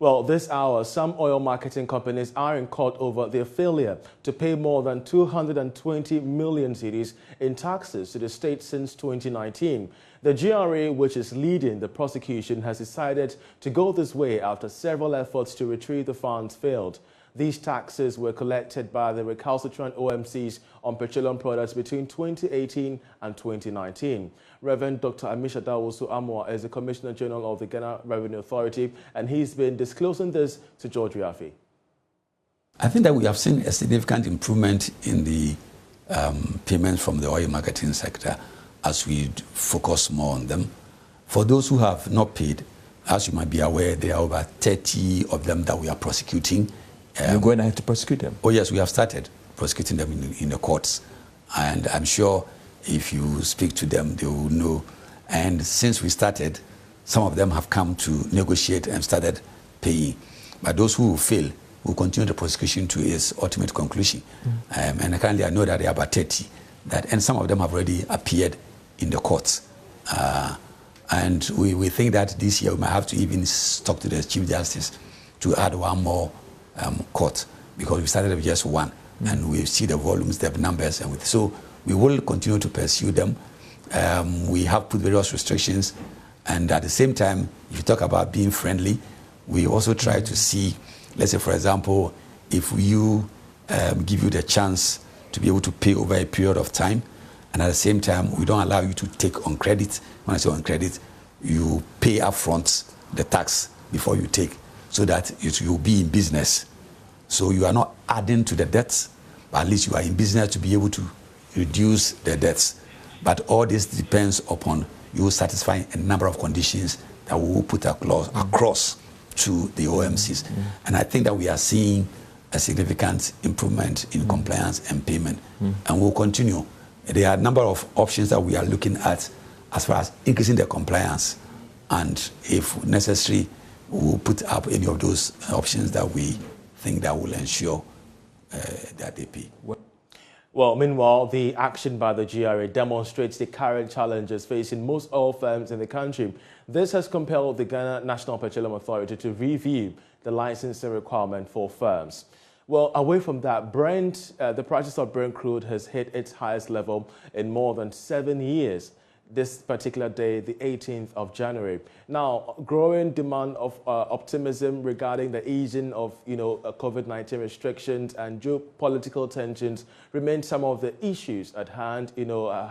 Well, this hour, some oil marketing companies are in court over their failure to pay more than 220 million cedis in taxes to the state since 2019. The GRA, which is leading the prosecution, has decided to go this way after several efforts to retrieve the funds failed. These taxes were collected by the recalcitrant OMCs on petroleum products between 2018 and 2019. Reverend Dr. Amisha Dawosu Amwa is the Commissioner General of the Ghana Revenue Authority, and he's been disclosing this to George Riafi. I think that we have seen a significant improvement in the payments from the oil marketing sector as we focus more on them. For those who have not paid, as you might be aware, there are over 30 of them that we are prosecuting. You're going to have to prosecute them? Oh yes, we have started prosecuting them in the courts. And I'm sure if you speak to them, they will know. And since we started, some of them have come to negotiate and started paying. But those who will fail will continue the prosecution to its ultimate conclusion. And currently I know that there are about 30, and some of them have already appeared in the courts. And we think that this year we might have to even talk to the Chief Justice to add one more court, because we started with just one, and we see the volumes, the numbers, and so we will continue to pursue them. We have put various restrictions, and at the same time, if you talk about being friendly, we also try to see, let's say for example, if you give you the chance to be able to pay over a period of time, and at the same time, we don't allow you to take on credit. When I say on credit, you pay upfront the tax before you take, so that you'll be in business. So you are not adding to the debts, but at least you are in business to be able to reduce the debts. But all this depends upon you satisfying a number of conditions that we will put across to the OMCs. And I think that we are seeing a significant improvement in compliance and payment, and we'll continue. There are a number of options that we are looking at as far as increasing the compliance, and if necessary, we'll put up any of those options that we think that will ensure that they pay. Well, meanwhile, the action by the GRA demonstrates the current challenges facing most oil firms in the country. This has compelled the Ghana National Petroleum Authority to review the licensing requirement for firms. Well, away from that, the prices of Brent crude has hit its highest level in more than 7 years. This particular day, the 18th of January. Now, growing demand of optimism regarding the easing of, COVID-19 restrictions and geopolitical tensions remain some of the issues at hand,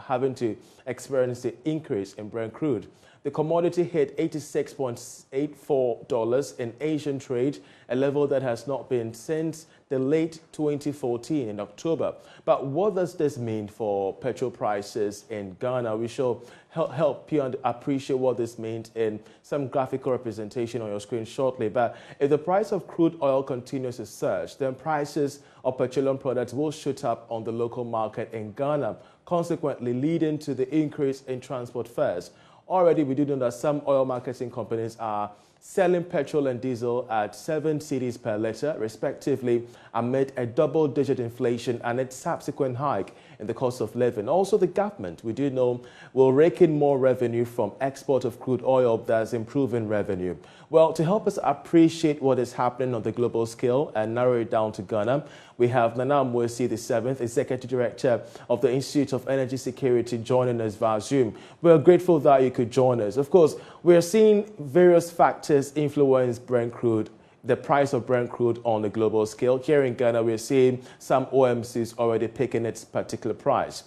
having to experience the increase in Brent crude. The commodity hit $86.84 in Asian trade, a level that has not been since the late 2014 in October. But what does this mean for petrol prices in Ghana? We shall help you appreciate what this means in some graphical representation on your screen shortly. But if the price of crude oil continues to surge, then prices of petroleum products will shoot up on the local market in Ghana, consequently leading to the increase in transport fares. Already, we do know that some oil marketing companies are selling petrol and diesel at 7 cedis per litre, respectively, amid a double-digit inflation and its subsequent hike in the cost of living. Also, the government, we do know, will rake in more revenue from export of crude oil, that's improving revenue. Well, to help us appreciate what is happening on the global scale and narrow it down to Ghana, we have Nana Mwesi VII, Executive Director of the Institute of Energy Security, joining us via Zoom. We're grateful that you could join us. Of course, we're seeing various factors influence Brent crude, the price of Brent crude on the global scale. Here in Ghana, we're seeing some OMCs already picking its particular price.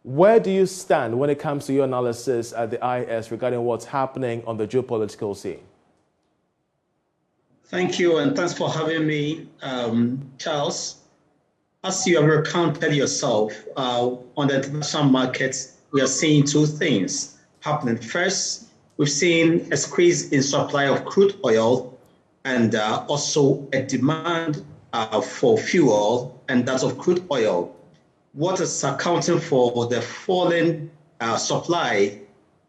Where do you stand when it comes to your analysis at the IS regarding what's happening on the geopolitical scene? Thank you, and thanks for having me, Charles. As you have recounted yourself, on the international markets, we are seeing two things happening. First, we've seen a squeeze in supply of crude oil, and also a demand for fuel, and that of crude oil. What is accounting for the falling supply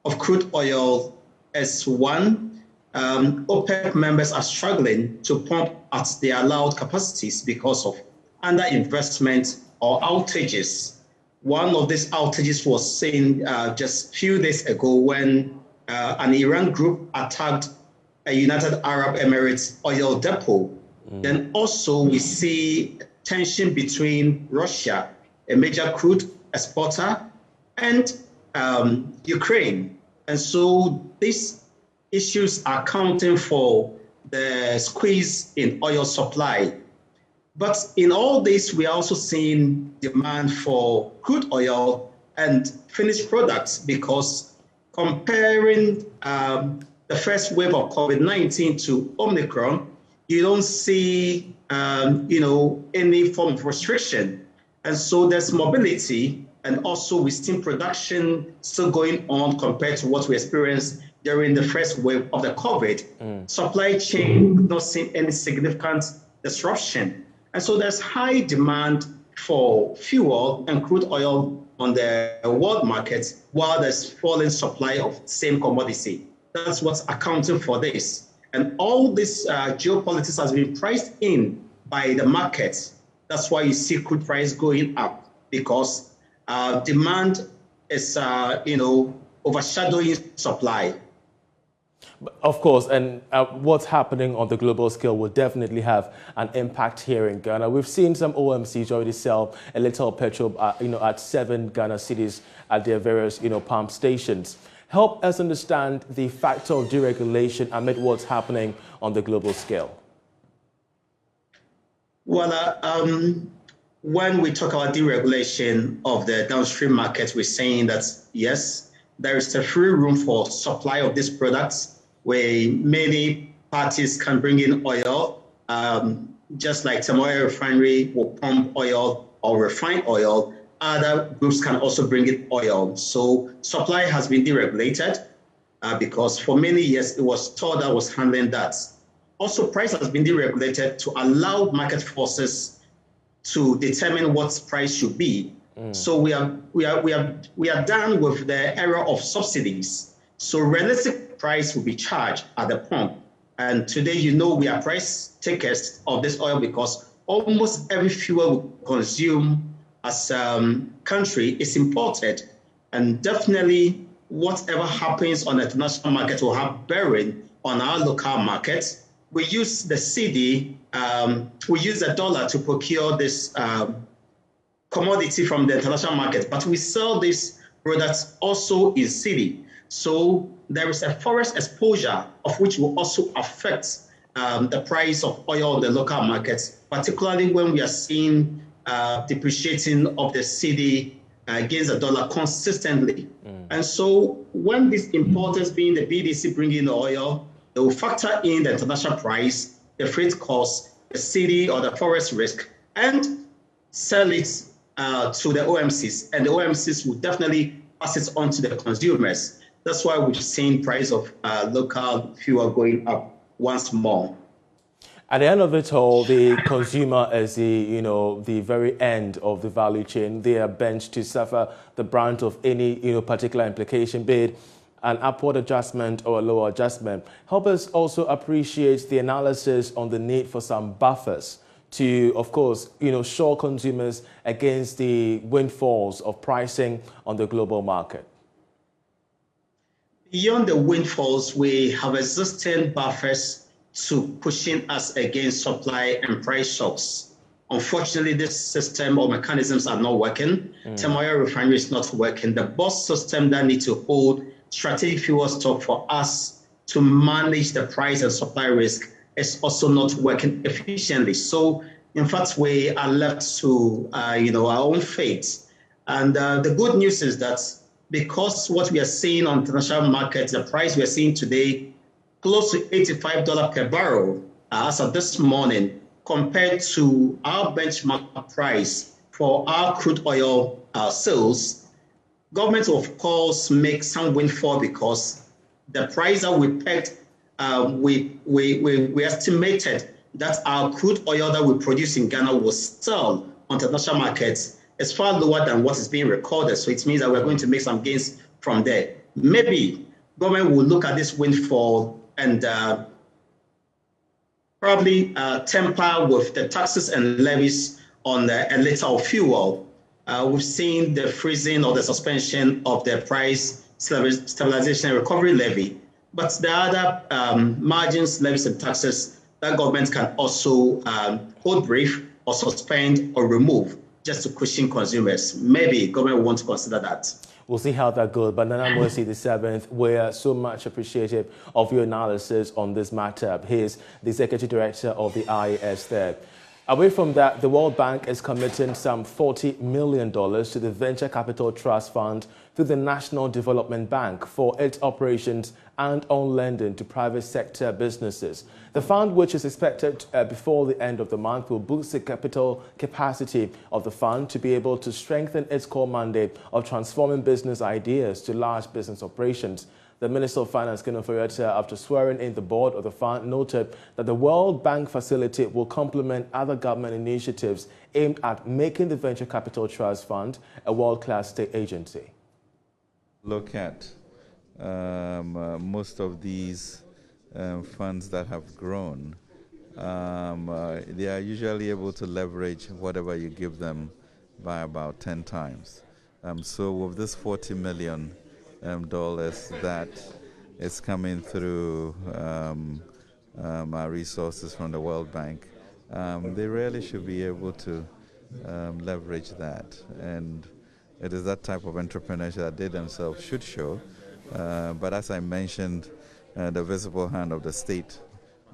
of crude oil is one, OPEC members are struggling to pump at their allowed capacities because of underinvestment or outages. One of these outages was seen just a few days ago when an Iran group attacked a United Arab Emirates oil depot. Then also we see tension between Russia, a major crude exporter, and Ukraine. And so these issues are accounting for the squeeze in oil supply. But in all this, we are also seeing demand for crude oil and finished products, because comparing the first wave of COVID-19 to Omicron, you don't see any form of restriction. And so there's mobility, and also with steam production still going on compared to what we experienced during the first wave of the COVID. Supply chain not seeing any significant disruption. And so there's high demand for fuel and crude oil on the world markets, while there's falling supply of same commodity. That's what's accounting for this. And all this geopolitics has been priced in by the markets. That's why you see crude price going up, because demand is, overshadowing supply. Of course, and what's happening on the global scale will definitely have an impact here in Ghana. We've seen some OMCs already sell a little petrol, at 7 Ghana cities at their various, pump stations. Help us understand the factor of deregulation amid what's happening on the global scale. Well, when we talk about deregulation of the downstream markets, we're saying that, yes, there is a free room for supply of these products, where many parties can bring in oil, just like some oil refinery will pump oil or refine oil. Other groups can also bring in oil. So supply has been deregulated because for many years it was Total was handling that. Also, price has been deregulated to allow market forces to determine what price should be. So we are done with the era of subsidies. So realistic price will be charged at the pump. And today, we are price takers of this oil, because almost every fuel we consume as a country is imported. And definitely whatever happens on the international market will have bearing on our local markets. We use the cedi, we use the dollar to procure this commodity from the international market, but we sell these products also in cedi. So there is a forex exposure, of which will also affect the price of oil on the local markets, particularly when we are seeing depreciating of the cedi against the dollar consistently. And so when these importers, being the BDC, bring in the oil, they will factor in the international price, the freight cost, the cedi or the forex risk, and sell it to the OMCs. And the OMCs will definitely pass it on to the consumers. That's why we've seen price of local fuel going up once more. At the end of it all, the consumer is the very end of the value chain. They are benched to suffer the brunt of any particular implication, be it an upward adjustment or a lower adjustment. Help us also appreciate the analysis on the need for some buffers to, of course, shore consumers against the windfalls of pricing on the global market. Beyond the windfalls, we have existing buffers to pushing us against supply and price shocks. Unfortunately, this system or mechanisms are not working. Oil refinery is not working. The BOS system that needs to hold strategic fuel stock for us to manage the price and supply risk is also not working efficiently. So, in fact, we are left to our own fate. And the good news is that because what we are seeing on international markets, the price we are seeing today, close to $85 per barrel as of this morning, compared to our benchmark price for our crude oil sales. Government, of course, makes some windfall because the price that we pegged, we estimated that our crude oil that we produce in Ghana will sell on international markets is far lower than what is being recorded. So it means that we're going to make some gains from there. Maybe government will look at this windfall and probably temper with the taxes and levies on a liter of fuel. We've seen the freezing or the suspension of the price stabilization and recovery levy. But there are other margins, levies, and taxes that government can also hold brief or suspend or remove just to cushion consumers. Maybe government will want to consider that. We'll see how that goes. But Nana Mosi the 7th, we're so much appreciative of your analysis on this matter. He's the Executive Director of the IAS there. Away from that, the World Bank is committing some $40 million to the Venture Capital Trust Fund through the National Development Bank for its operations and on lending to private sector businesses. The fund, which is expected before the end of the month, will boost the capital capacity of the fund to be able to strengthen its core mandate of transforming business ideas to large business operations. The Minister of Finance, Kenneth Ofori-Atta, after swearing in the board of the fund, noted that the World Bank facility will complement other government initiatives aimed at making the Venture Capital Trust Fund a world-class state agency. Look at most of these funds that have grown. They are usually able to leverage whatever you give them by about 10 times. So with this $40 million that is coming through our resources from the World Bank, they really should be able to leverage that. And it is that type of entrepreneurship that they themselves should show. But as I mentioned, the visible hand of the state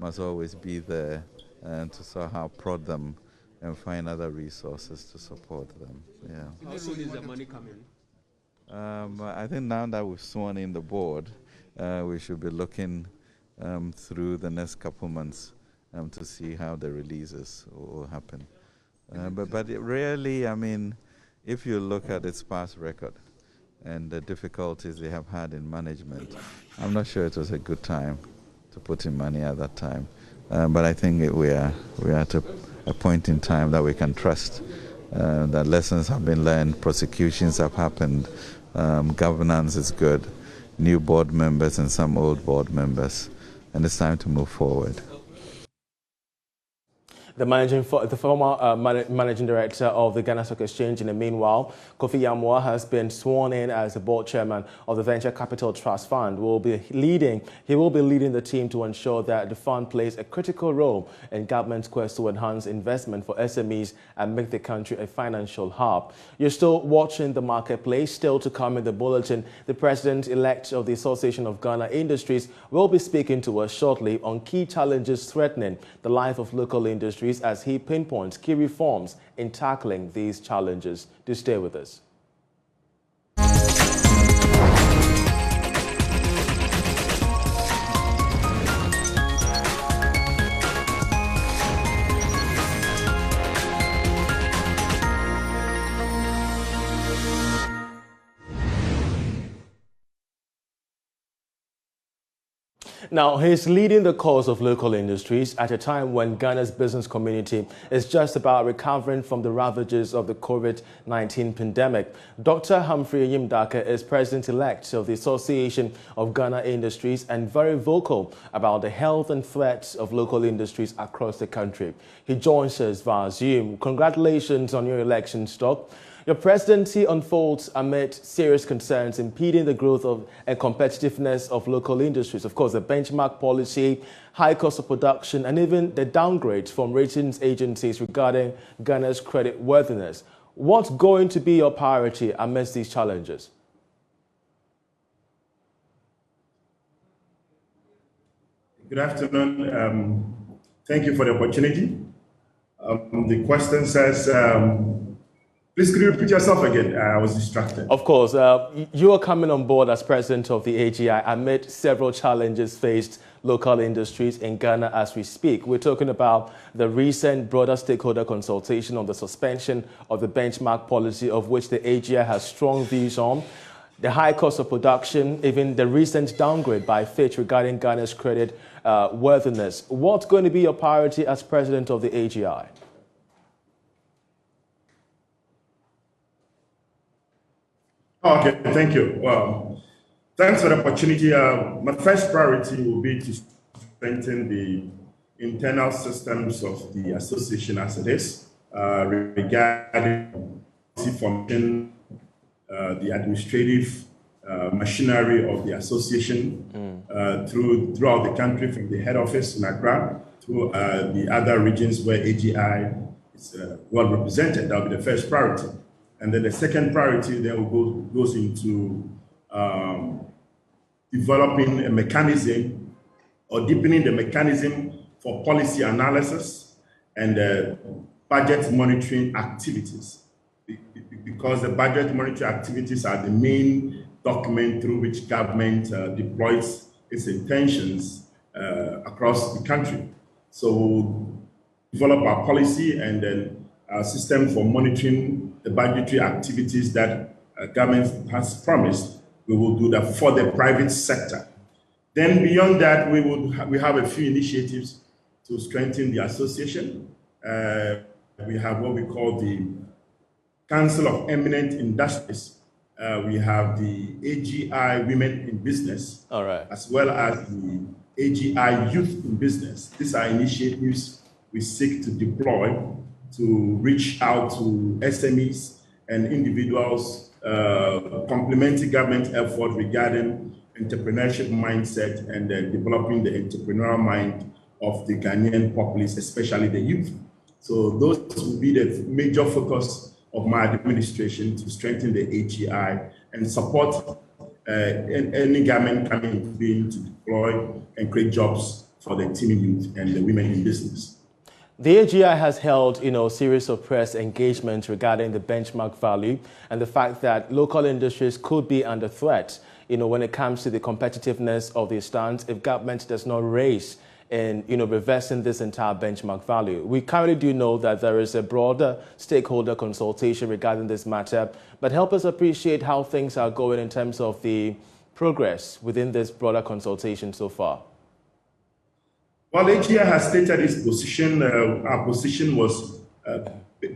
must always be there and to somehow prod them and find other resources to support them. Yeah. How soon is the money coming? I think now that we've sworn in the board, we should be looking through the next couple months to see how the releases will happen. But really, I mean, if you look at its past record and the difficulties they have had in management, I'm not sure it was a good time to put in money at that time. But I think we are at a point in time that we can trust that lessons have been learned, prosecutions have happened, governance is good, new board members and some old board members, and it's time to move forward. The former managing director of the Ghana Stock Exchange, in the meanwhile, Kofi Yamoah, has been sworn in as the board chairman of the Venture Capital Trust Fund. He will be leading the team to ensure that the fund plays a critical role in government's quest to enhance investment for SMEs and make the country a financial hub. You're still watching the marketplace. Still to come in the bulletin, the president-elect of the Association of Ghana Industries will be speaking to us shortly on key challenges threatening the life of local industries as he pinpoints key reforms in tackling these challenges. Do stay with us. Now, he's leading the cause of local industries at a time when Ghana's business community is just about recovering from the ravages of the COVID-19 pandemic. Dr. Humphrey Yimdaka is president-elect of the Association of Ghana Industries and very vocal about the health and threats of local industries across the country. He joins us via Zoom. Congratulations on your election, Doc. Your presidency unfolds amid serious concerns impeding the growth of and competitiveness of local industries. Of course, the benchmark policy, high cost of production, and even the downgrades from ratings agencies regarding Ghana's credit worthiness. What's going to be your priority amidst these challenges? Good afternoon. Thank you for the opportunity. The question says, please, could you repeat yourself again? I was distracted. Of course. You are coming on board as president of the AGI amid several challenges faced local industries in Ghana as we speak. We're talking about the recent broader stakeholder consultation on the suspension of the benchmark policy, of which the AGI has strong views on, the high cost of production, even the recent downgrade by Fitch regarding Ghana's credit worthiness. What's going to be your priority as president of the AGI? Okay, thank you. Well, thanks for the opportunity. My first priority will be to strengthen the internal systems of the association as it is, regarding policy formation, the administrative machinery of the association throughout the country, from the head office in Accra to the other regions where AGI is well represented. That will be the first priority. And then the second priority then goes into developing a mechanism or deepening the mechanism for policy analysis and budget monitoring activities. Because the budget monitoring activities are the main document through which government deploys its intentions across the country. So we'll develop our policy and then our system for monitoring the budgetary activities that government has promised. We will do that for the private sector. Then beyond that, we have a few initiatives to strengthen the association. We have what we call the Council of Eminent Industries. We have the AGI Women in Business, all right, as well as the AGI Youth in Business. These are initiatives we seek to deploy to reach out to SMEs and individuals, complementing government effort regarding entrepreneurship mindset and developing the entrepreneurial mind of the Ghanaian populace, especially the youth. So those will be the major focus of my administration, to strengthen the AGI and support any government coming into being to deploy and create jobs for the teeming youth and the women in business. The AGI has held, a series of press engagements regarding the benchmark value and the fact that local industries could be under threat, when it comes to the competitiveness of the stance if government does not raise in, reversing this entire benchmark value. We currently do know that there is a broader stakeholder consultation regarding this matter, but help us appreciate how things are going in terms of the progress within this broader consultation so far. Well, AGI has stated its position. Our position was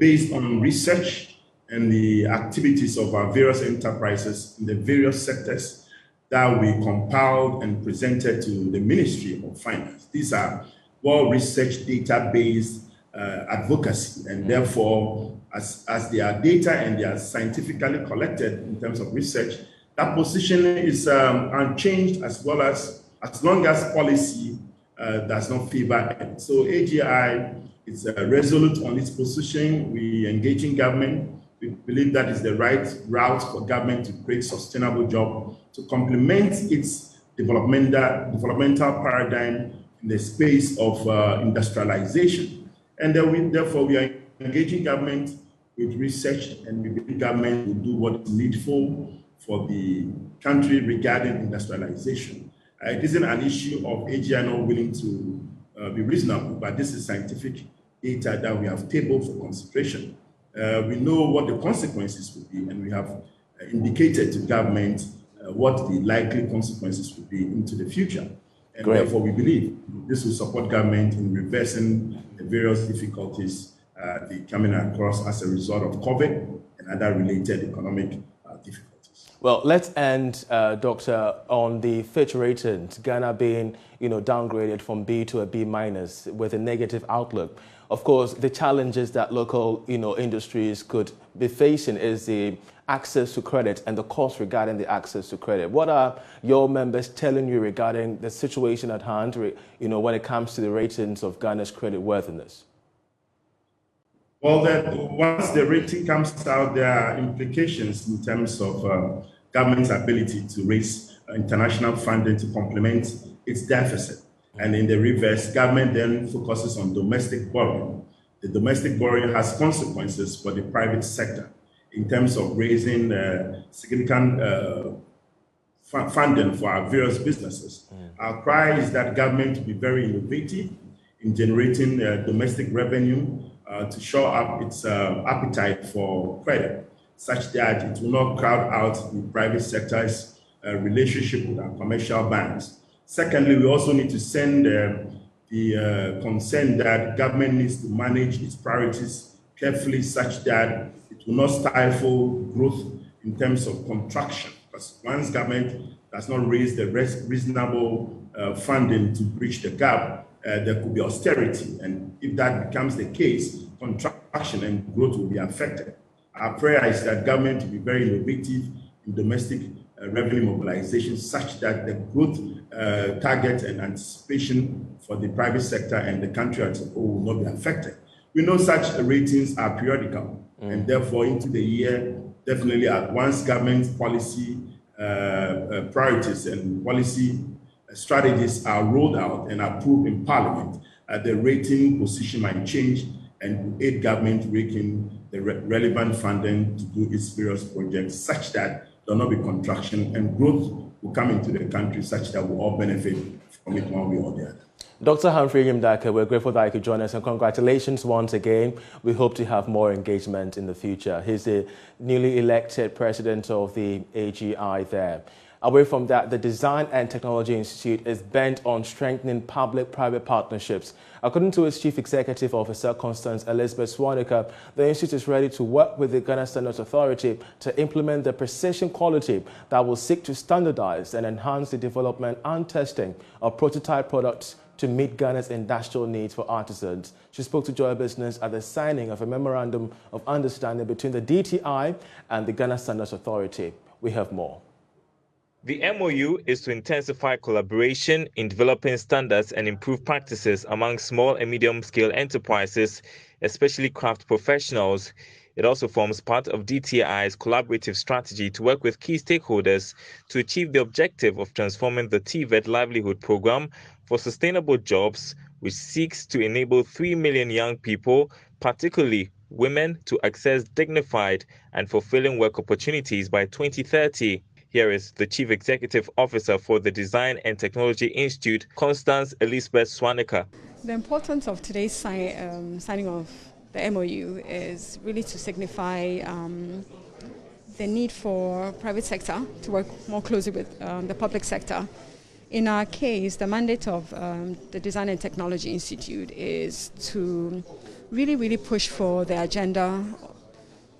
based on research and the activities of our various enterprises in the various sectors that we compiled and presented to the Ministry of Finance. These are well-researched, data-based advocacy, and therefore, as they are data and they are scientifically collected in terms of research, that position is unchanged as long as policy does not favor it. So AGI is resolute on its position. We engage in government. We believe that is the right route for government to create sustainable jobs to complement its developmental paradigm in the space of industrialization. And therefore, we are engaging government with research, and we believe government will do what is needful for the country regarding industrialization. It isn't an issue of AGI not willing to be reasonable, but this is scientific data that we have tabled for consideration. We know what the consequences will be, and we have indicated to government what the likely consequences will be into the future. And therefore, we believe this will support government in reversing the various difficulties coming across as a result of COVID and other related economic difficulties. Well, let's end, Doctor, on the Fitch ratings, Ghana being, downgraded from B to a B- with a negative outlook. Of course, the challenges that local, industries could be facing is the access to credit and the cost regarding the access to credit. What are your members telling you regarding the situation at hand, when it comes to the ratings of Ghana's credit worthiness? Well, once the rating comes out, there are implications in terms of government's ability to raise international funding to complement its deficit. And in the reverse, government then focuses on domestic borrowing. The domestic borrowing has consequences for the private sector in terms of raising significant funding for our various businesses. Our cry is that government will be very innovative in generating domestic revenue to shore up its appetite for credit, such that it will not crowd out the private sector's relationship with our commercial banks. Secondly, we also need to send the concern that government needs to manage its priorities carefully, such that it will not stifle growth in terms of contraction. Because once government does not raise the reasonable funding to bridge the gap, there could be austerity. And if that becomes the case, contraction and growth will be affected. Our prayer is that government will be very innovative in domestic revenue mobilization such that the growth target and anticipation for the private sector and the country as a whole will not be affected. We know such ratings are periodical, and therefore into the year, definitely once government policy priorities and policy strategies are rolled out and approved in Parliament, the rating position might change and aid government raking the relevant funding to do its various projects such that there will not be contraction and growth will come into the country such that we all benefit from it one way or the other. Dr. Humphrey Yimdaka, we're grateful that you could join us, and congratulations once again. We hope to have more engagement in the future. He's the newly elected president of the AGI there. Away from that, the Design and Technology Institute is bent on strengthening public-private partnerships. According to its Chief Executive Officer, Constance Elizabeth Swanica, the institute is ready to work with the Ghana Standards Authority to implement the precision quality that will seek to standardize and enhance the development and testing of prototype products to meet Ghana's industrial needs for artisans. She spoke to Joy Business at the signing of a memorandum of understanding between the DTI and the Ghana Standards Authority. We have more. The MOU is to intensify collaboration in developing standards and improve practices among small and medium-scale enterprises, especially craft professionals. It also forms part of DTI's collaborative strategy to work with key stakeholders to achieve the objective of transforming the TVET livelihood program for sustainable jobs, which seeks to enable 3 million young people, particularly women, to access dignified and fulfilling work opportunities by 2030. Here is the Chief Executive Officer for the Design and Technology Institute, Constance Elizabeth Swanica. The importance of today's signing of the MOU is really to signify the need for private sector to work more closely with the public sector. In our case, the mandate of the Design and Technology Institute is to really push for the agenda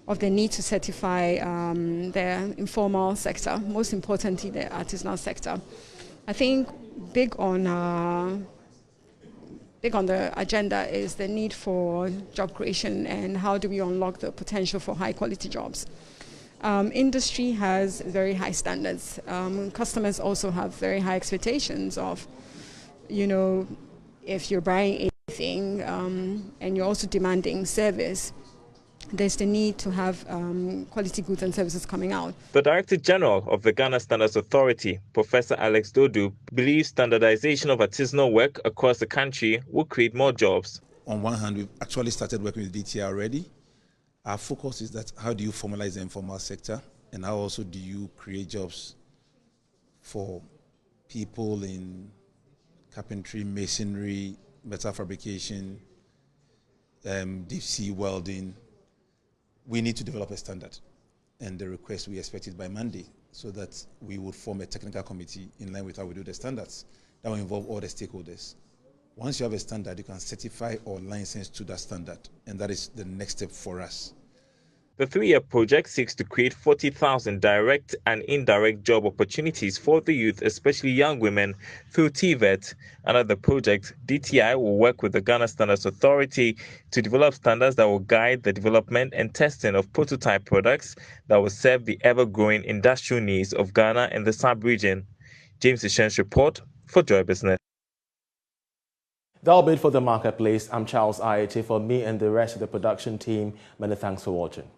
of the need to certify the informal sector, most importantly the artisanal sector. I think big on the agenda is the need for job creation and how do we unlock the potential for high quality jobs. Industry has very high standards. Customers also have very high expectations of, if you're buying anything and you're also demanding service, there's the need to have quality goods and services coming out. The Director General of the Ghana Standards Authority, Professor Alex Dodu, believes standardization of artisanal work across the country will create more jobs. On one hand, we've actually started working with DTI already. Our focus is that how do you formalize the informal sector, and how also do you create jobs for people in carpentry, masonry, metal fabrication, deep sea welding. We need to develop a standard, and the request we expect is by Monday, so that we would form a technical committee in line with how we do the standards. That will involve all the stakeholders. Once you have a standard, you can certify or license to that standard, and that is the next step for us. The 3-year project seeks to create 40,000 direct and indirect job opportunities for the youth, especially young women, through TVET. Under the project, DTI will work with the Ghana Standards Authority to develop standards that will guide the development and testing of prototype products that will serve the ever-growing industrial needs of Ghana and the sub-region. James Ishen's report for Joy Business. That'll be it for The Marketplace. I'm Charles Ayete. For me and the rest of the production team, many thanks for watching.